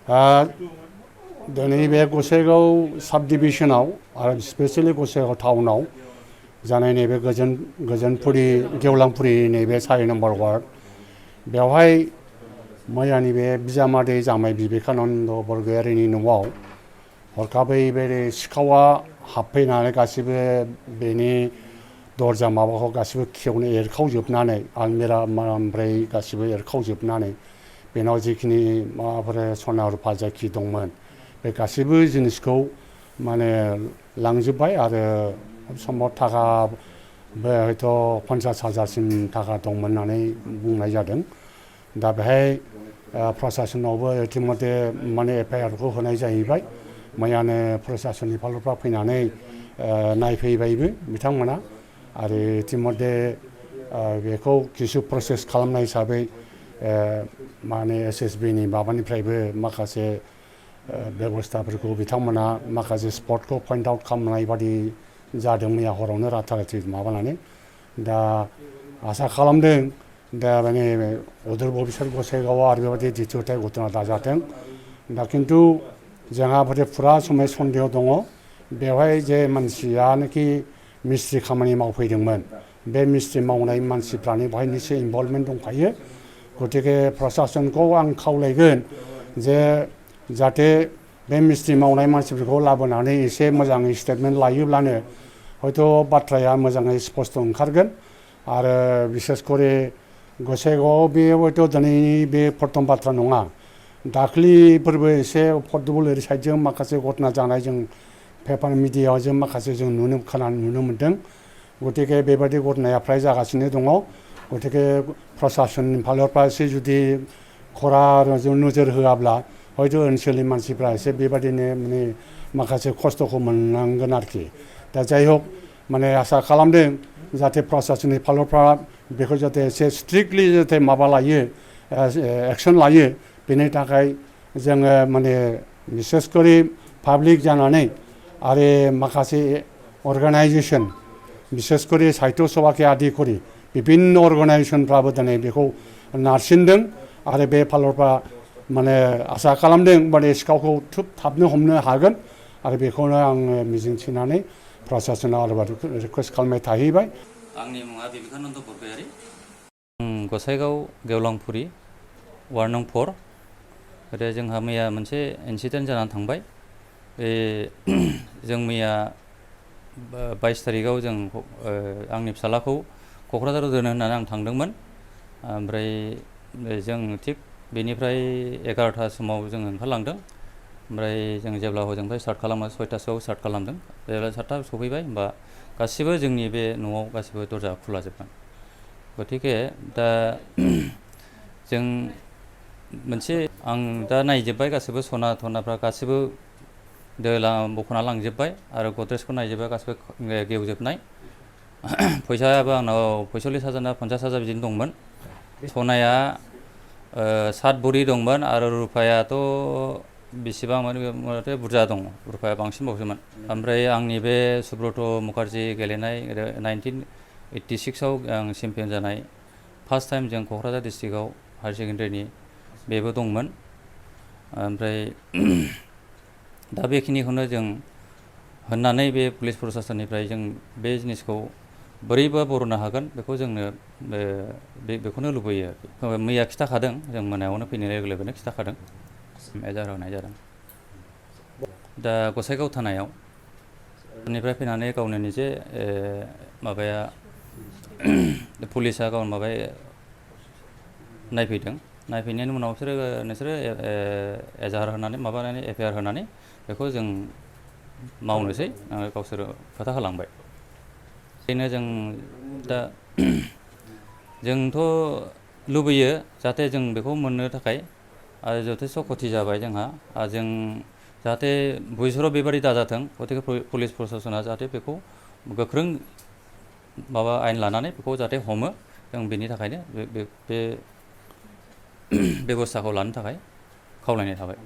दिनै बे गसाइगाव साब डिभिजनाव आरो स्पेसियेलि गसाइगाव टाउनाव जानाय नैबे गोजोनपुरी गेवलांपुरी नैबे 4 नम्बर वार्ड बेवहाय मैयानि बे बिजामादै जामाय बिबेकानन्द बरगयारिनि न'आव हरखाबै बे सिखावा हाबफैनानै गासिबो बेनि दरजा माबाखौ गासिबो खेवनो एरखावजोबनानै आलमिरा ओमफ्राय गासिबो एरखावजोबनानै बेनाव जिखिनि माबाफोर सना रुफा जायखि दंमोन बे गासिबो जिनिसखौ माने लांजोब्बाय आरो सम्भब थाखा बे हयथ' 50,000सिम थाखा दंमोन होननानै बुंनाय जादों। दा बेहाय प्रसासनावबो इतिमধ্যे माने एफआइआरखौ होनाय जाहैबाय। मैयानो प्रसासननि फालुफ्रा फैनानै नायफैबायबो बिथांमोना आरो इतिमধ্যे बेखौ किसु प्रसेस खालामनाय हिसाबै माने एसएसबिनि माबानिफ्रायबो माखासे बेबस्थाफोरखौ बिथांमोना माखासे स्पटखौ पइन्ट आउट खालामनाय बादि जादों मैया हरावनो राताराति माबानानै दा आसा खालामदों दा माने अदूर भबिष्यत गसाइगावआव आरो बेबायदि द्वितीयथाय घटना दाजाथों। दा खिन्थु जोंहा फुरा समय सन्देह दङ बेवहाय जे मानसियानोखि मिस्ट्रि खामानि मावफैदोंमोन बे मिस्ट्रि मावनाय मानसिफ्रानो बेवहाय निश्चय इनभल्भमेन्ट दंखायो। गतिके प्रसासनखौ आं खावलायगोन जे जाहाथे बे मिस्ट्रि मावनाय मानसिफोरखौ लाबोनानै एसे मोजाङै स्टेटमेन्ट लायोब्लानो हयथ' बाथ्राया मोजाङै स्पस्ट ओंखारगोन आरो बिसेस करे गसाइगावआव बे हयथ' दिनैनि बे प्रथम बाथ्रा नङा। दाख्लिफोरबो एसे फर्टबल ओरै साइडजों माखासे घटना जानाय जों पेपार मिडियायाव जों माखासे जों नुनो मोन्दों। गतिके बेबायदि घटनाया फ्राय जागासिनो दङ। गतिके प्रसासननि फालरफ्रा एसे जुदि खरा नोजोर होआब्ला हयथ' ओनसोलनि मानसिफ्रा एसे बेबायदिनो माने माखासे खस्थ'खौ मोननांगोन आरोखि। दा जाय हक माने आसा खालामदों जाहाथे प्रसासननि फालरफ्रा बेखौ जाहाथे एसे स्ट्रिक्टलि जाहाथे माबा लायो एक्सन लायो बेनि थाखाय जोङो माने बिसेस करे पाब्लिक जानानै आरो माखासे अर्गानाइजेसन बिसेस करे साहित्य सभाके आदि करि बिभिन्न अर्गानाइजेसनफ्राबो दिनै बेखौ नारसिनदों आरो बे फालरफ्रा माने आसा खालामदों माने सिखावखौ थाबनो हमनो हागोन आरो बेखौनो आङो मिजिंथिनानै प्रसासनाव आरोबाव रिकुवेस्ट खालामबाय थाहैबाय। आंनि मुङा बिबेकानन्द बरगयारि। गसाइगाव गेवलांपुरी वार्ड नं 4 ओरै जोंहा मैया मोनसे इन्सिडेन्ट जानानै थांबाय। बे जों मैया 22 तारिखआव जों आंनि फिसालाखौ क'क्राझाराव दोनो होननानै आं थांदोंमोन। ओमफ्राय जों थिग बेनिफ्राय 11टा समाव जों ओंखारलांदों। ओमफ्राय जों जेब्ला हजोंनिफ्राय स्टार्ट खालामो 6टासोआव स्टार्ट खालामदों। जेब्ला 7टा सफैबाय होमबा गासिबो जोंनि बे न'आव गासिबो दरजा खुलाजोबमोन। गतिके दा जों मोनसे आं दा नायजोब्बाय गासिबो सना थनाफ्रा गासिबो बख'ना लांजोब्बाय आरो गद्रेजखौ नायजोब्बाय गासिबो गेवजोबनाय। फैसायाबो आंनाव 45,000 ना 50,000 बिदिनो दंमोन। सनाया 7 भरि दंमोन आरो रुपायाथ' बेसेबां माने बुरजा दङ। रुपाया बांसिनबावसोमोन। ओमफ्राय आंनि बे सुब्रत मुखार्जी गेलेनाय 1986आव आं चेम्पियन जानाय फार्स्ट टाइम जों क'क्राझार डिस्ट्रिक्टआव हायार सेकेन्डारिनि बेबो दंमोन। ओमफ्राय दा बेखिनिखौनो जों होननानै बे पुलिस प्रसासननिफ्राय जों बे जिनिसखौ बोरैबा बरननो हागोन बेखौ जोंनो बेखौनो लुबैयो। मैया खिथाखादों जों मोनायावनो फैनाय लोगो लोगोनो खिथाखादों एजाहार होनाय जादों। दा गसाइगाव थानायाव निफ्राय फैनानै गावनो निजे माबाया पुलिसा गावनो माबाया नायफैदों। नायफैनायनि उनाव नोंसोरो एजाहार होनानै माबानानै एफआइआर होनानै बेखौ जों मावनोसै गावसोरो खोथा होलांबाय। बेनो जों दा जोंथ' लुबैयो जाहाथे जों बेखौ मोननो थाखाय आरो जथेस्थ' खथि जाबाय जोंहा जों जाहाथे भबिष्यतआव बेबादि दाजाथों। गतिके पुलिस प्रसासना जाहाथे बेखौ गोख्रों माबा आयेन लानानै बेखौ जाहाथे हमो जों बेनि थाखायनो बे बेबस्थाखौ लानो थाखाय खावलायनाय थाबाय।